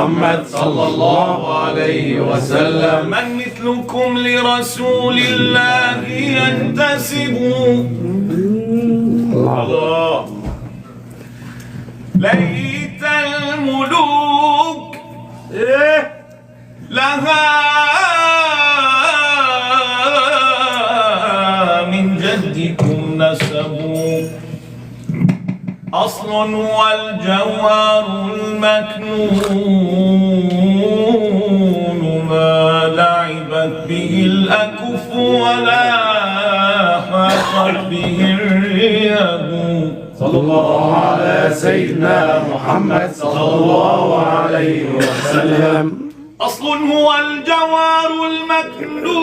محمد صلى الله عليه وسلم. من مثلكم لرسول الله ينتسب. الله. ليت الملوك لها من جدكم نسبوا. أصل والجوار المكنون ما لعبت به الأكف ولا حاقت به الريب. صلى الله على سيدنا محمد صلى الله عليه وسلم. أصل هو الجوار المكنون